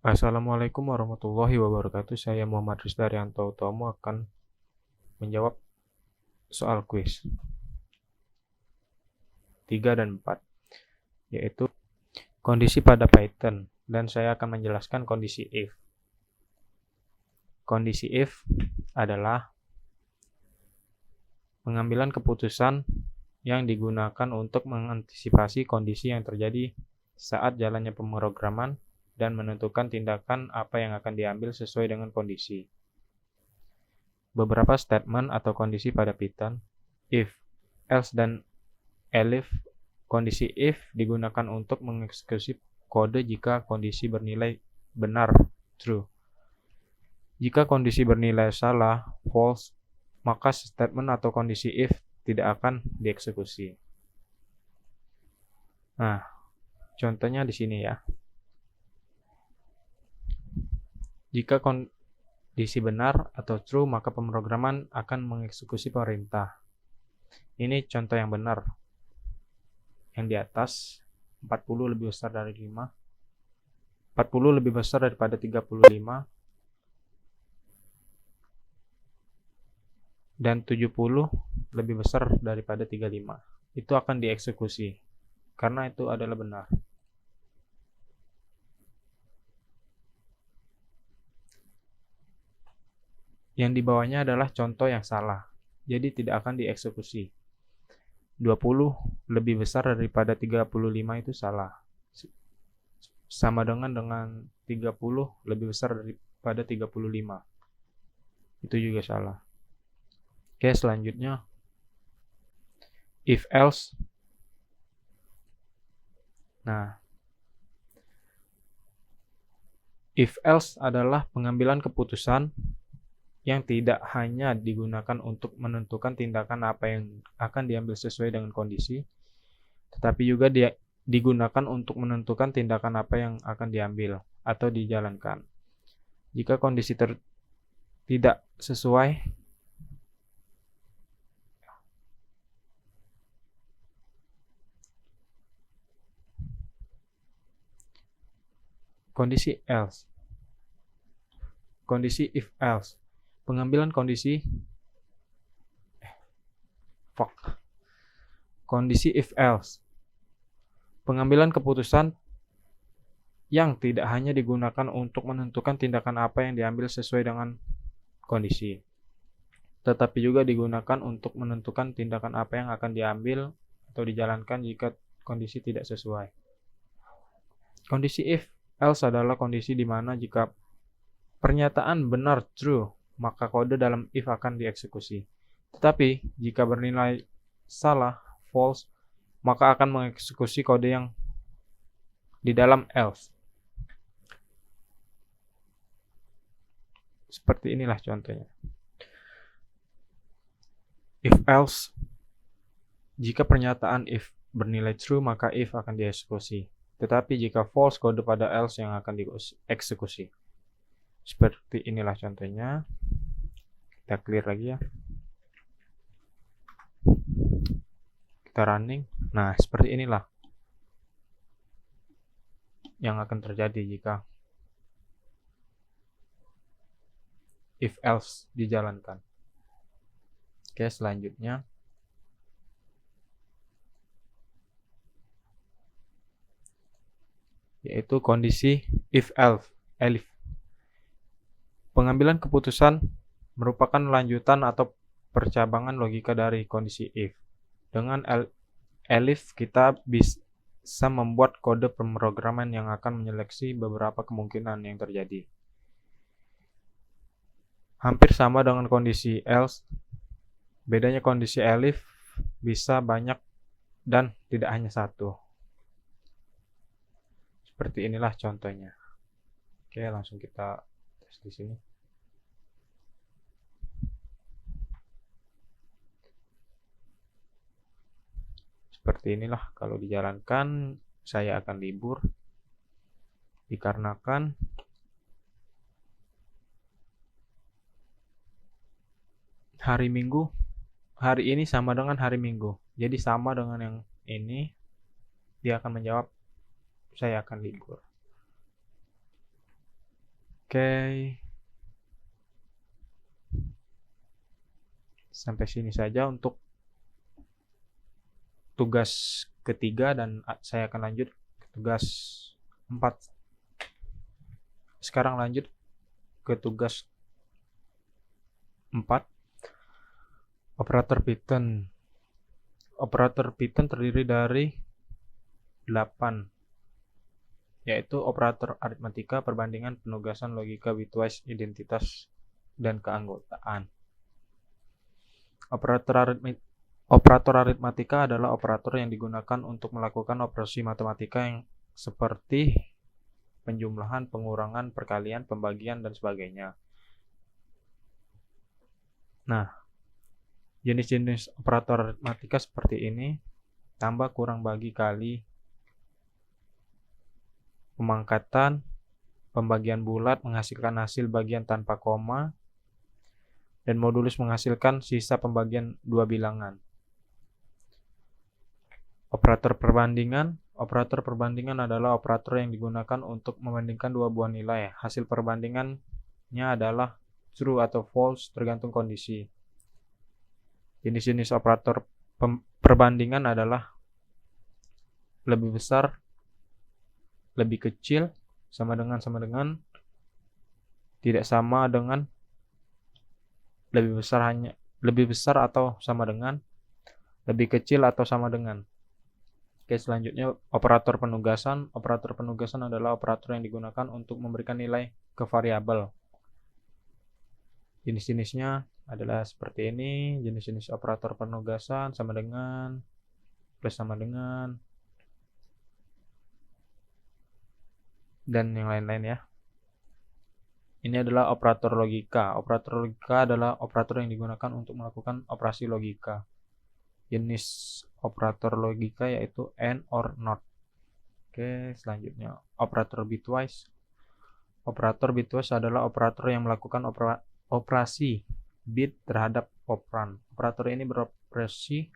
Assalamualaikum warahmatullahi wabarakatuh. Saya Muhammad Rizdaryanto Utomo akan menjawab soal kuis 3 dan 4, yaitu kondisi pada Python, dan saya akan menjelaskan kondisi if. Kondisi if adalah pengambilan keputusan yang digunakan untuk mengantisipasi kondisi yang terjadi saat jalannya pemrograman dan menentukan tindakan apa yang akan diambil sesuai dengan kondisi. Beberapa statement atau kondisi pada Python, if, else, dan elif. Kondisi if digunakan untuk mengeksekusi kode jika kondisi bernilai benar, true. Jika kondisi bernilai salah, false, maka statement atau kondisi if tidak akan dieksekusi. Nah, contohnya di sini ya. Jika kondisi benar atau true, maka pemrograman akan mengeksekusi perintah. Ini contoh yang benar. Yang di atas, 40 lebih besar dari 5. 40 lebih besar daripada 35. Dan 70 lebih besar daripada 35. Itu akan dieksekusi, karena itu adalah benar. Yang di bawahnya adalah contoh yang salah, jadi tidak akan dieksekusi. 20 lebih besar daripada 35 itu salah. Sama dengan 30 lebih besar daripada 35. Itu juga salah. Oke, selanjutnya if else. Nah, if else adalah pengambilan keputusan yang tidak hanya digunakan untuk menentukan tindakan apa yang akan diambil sesuai dengan kondisi, tetapi juga digunakan untuk menentukan tindakan apa yang akan diambil atau dijalankan. Jika kondisi tidak sesuai, kondisi else. Kondisi if else. Pengambilan kondisi Kondisi if else. Pengambilan keputusan yang tidak hanya digunakan untuk menentukan tindakan apa yang diambil sesuai dengan kondisi, tetapi juga digunakan untuk menentukan tindakan apa yang akan diambil atau dijalankan jika kondisi tidak sesuai. Kondisi if else adalah kondisi di mana jika pernyataan benar, true, maka kode dalam if akan dieksekusi. Tetapi jika bernilai salah, false, maka akan mengeksekusi kode yang di dalam else. Seperti inilah contohnya. If else, jika pernyataan if bernilai true, maka if akan dieksekusi. Tetapi jika false, kode pada else yang akan dieksekusi. Seperti inilah contohnya. Kita clear lagi ya. Kita running. Nah, seperti inilah yang akan terjadi jika if else dijalankan. Oke, selanjutnya yaitu kondisi if else, elif. Pengambilan keputusan merupakan lanjutan atau percabangan logika dari kondisi if. Dengan elif kita bisa membuat kode pemrograman yang akan menyeleksi beberapa kemungkinan yang terjadi. Hampir sama dengan kondisi else, bedanya kondisi elif bisa banyak dan tidak hanya satu. Seperti inilah contohnya. Oke, langsung kita tes di sini. Seperti inilah kalau dijalankan. Saya akan libur dikarenakan hari Minggu, hari ini sama dengan hari Minggu, jadi sama dengan yang ini. Dia akan menjawab, saya akan libur. Oke, sampai sini saja untuk tugas ketiga, dan saya akan lanjut ke tugas 4. Sekarang lanjut ke tugas 4. Operator Python. Operator Python terdiri dari 8, yaitu operator aritmatika, perbandingan, penugasan, logika, bitwise, identitas, dan keanggotaan. Operator aritmatika adalah operator yang digunakan untuk melakukan operasi matematika yang seperti penjumlahan, pengurangan, perkalian, pembagian, dan sebagainya. Nah, jenis-jenis operator aritmatika seperti ini: tambah, kurang, bagi, kali, pemangkatan, pembagian bulat, menghasilkan hasil bagian tanpa koma, dan modulus menghasilkan sisa pembagian dua bilangan. Operator perbandingan. Operator perbandingan adalah operator yang digunakan untuk membandingkan dua buah nilai. Hasil perbandingannya adalah true atau false tergantung kondisi. Jenis-jenis operator perbandingan adalah lebih besar, lebih kecil, sama dengan, tidak sama dengan, lebih besar atau sama dengan, lebih kecil atau sama dengan. Oke, selanjutnya operator penugasan. Operator penugasan adalah operator yang digunakan untuk memberikan nilai ke variabel. Jenis-jenisnya adalah seperti ini. Jenis-jenis operator penugasan: sama dengan, plus sama dengan, dan yang lain-lain ya. Ini adalah operator logika. Operator logika adalah operator yang digunakan untuk melakukan operasi logika. Jenis operator logika yaitu AND, OR, NOT. Oke, selanjutnya operator bitwise. Operator bitwise adalah operator yang melakukan operasi bit terhadap operan. Operator ini beroperasi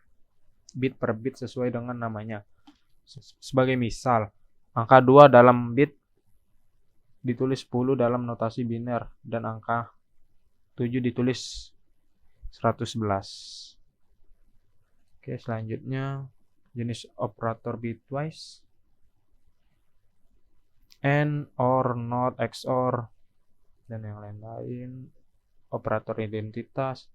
bit per bit sesuai dengan namanya. Sebagai misal, angka 2 dalam bit ditulis 10 dalam notasi biner, dan angka 7 ditulis 111. Oke, selanjutnya jenis operator bitwise: AND, OR, NOT, XOR, dan yang lain-lain. Operator identitas.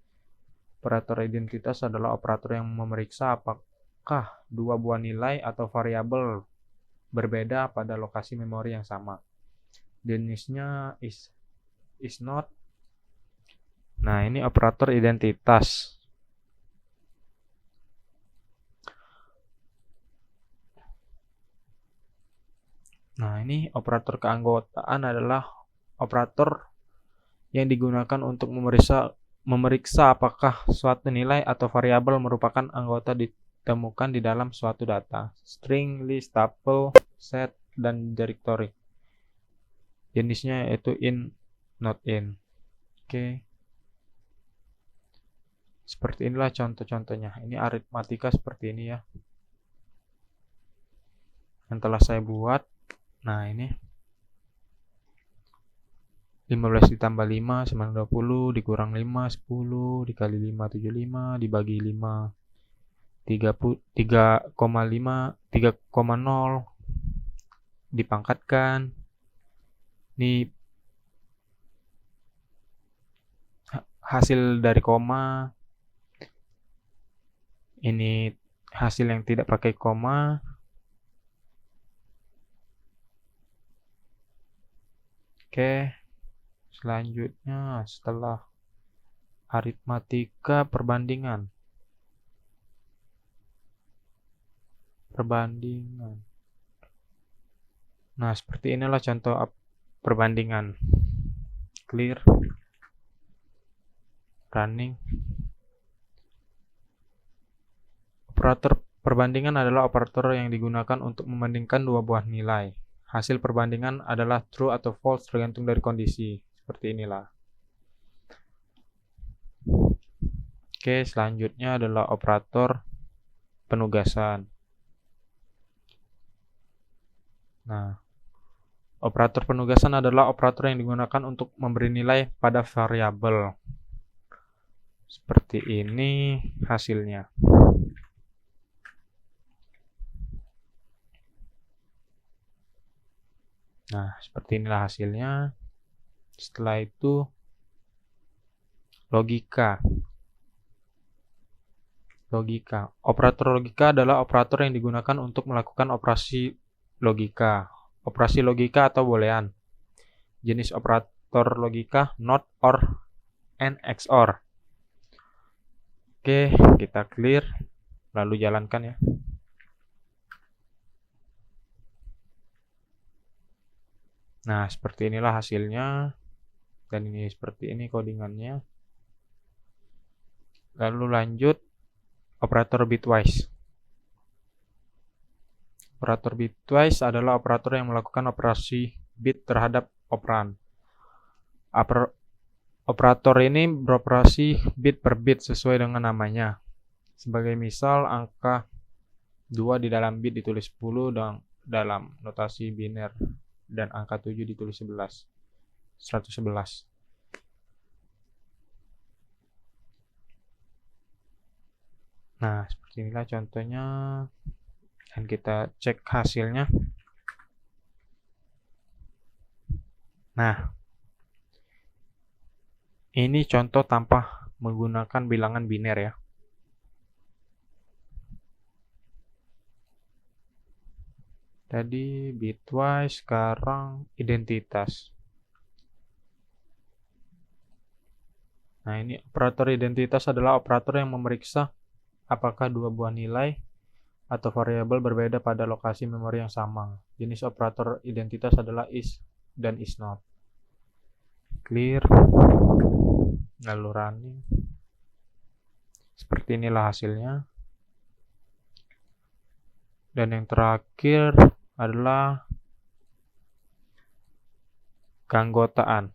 Operator identitas adalah operator yang memeriksa apakah dua buah nilai atau variabel berbeda pada lokasi memori yang sama. Jenisnya is not. Nah, ini operator identitas. Nah, ini operator keanggotaan adalah operator yang digunakan untuk memeriksa apakah suatu nilai atau variabel merupakan anggota ditemukan di dalam suatu data, string, list, tuple, set, dan directory. Jenisnya yaitu in, not in. Oke. Seperti inilah contoh-contohnya. Ini aritmatika seperti ini ya, yang telah saya buat. Nah, ini 15 ditambah 5 sama 20, dikurang 5, 10, dikali 5, 75, dibagi 5, 3,5, 3,0, dipangkatkan. Ini hasil dari koma. Ini hasil yang tidak pakai koma. Oke. Selanjutnya, setelah aritmatika, perbandingan. Nah, seperti inilah contoh perbandingan. Clear, running. Operator perbandingan adalah operator yang digunakan untuk membandingkan dua buah nilai. Hasil perbandingan adalah true atau false tergantung dari kondisi. Seperti inilah. Oke, selanjutnya adalah operator penugasan. Nah, operator penugasan adalah operator yang digunakan untuk membandingkan dua buah nilai. Hasil perbandingan adalah true atau false tergantung dari kondisi. Seperti inilah. Oke, selanjutnya adalah operator penugasan. Nah, operator penugasan adalah operator yang digunakan untuk membandingkan dua buah nilai. Hasil perbandingan adalah true atau false tergantung dari kondisi. Seperti inilah. Oke, selanjutnya adalah operator Operator penugasan adalah operator yang digunakan untuk memberi nilai pada variabel. Seperti ini hasilnya. Nah, seperti inilah hasilnya. Setelah itu logika. Operator logika adalah operator yang digunakan untuk melakukan operasi logika. Operasi logika atau boolean. Jenis operator logika NOT, OR, and XOR. Oke, kita clear. Lalu jalankan ya. Nah, seperti inilah hasilnya. Dan ini seperti ini codingannya. Lalu lanjut operator bitwise. Operator bitwise adalah operator yang melakukan operasi bit terhadap operan. Operator ini beroperasi bit per bit sesuai dengan namanya. Sebagai misal, angka 2 di dalam bit ditulis 10 dalam notasi biner, dan angka 7 ditulis 111. Nah, seperti inilah contohnya. Dan kita cek hasilnya. Nah, ini contoh tanpa menggunakan bilangan biner ya. Tadi bitwise, sekarang identitas. Nah, ini operator identitas adalah operator yang memeriksa apakah dua buah nilai atau variabel berbeda pada lokasi memori yang sama. Jenis operator identitas adalah is dan is not. Clear. Lalu running. Seperti inilah hasilnya. Dan yang terakhir adalah keanggotaan.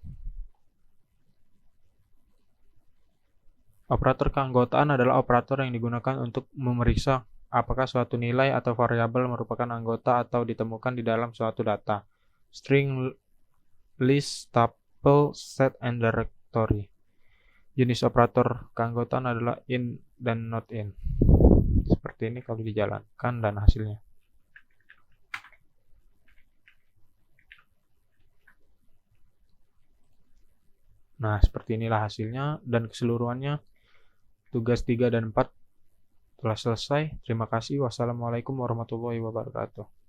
Operator keanggotaan adalah operator yang digunakan untuk memeriksa apakah suatu nilai atau variabel merupakan anggota atau ditemukan di dalam suatu data, string, list, tuple, set, and directory. Jenis operator keanggotaan adalah in dan not in. Seperti ini kalau dijalankan dan hasilnya. Nah, seperti inilah hasilnya dan keseluruhannya. Tugas 3 dan 4 telah selesai. Terima kasih. Wassalamualaikum warahmatullahi wabarakatuh.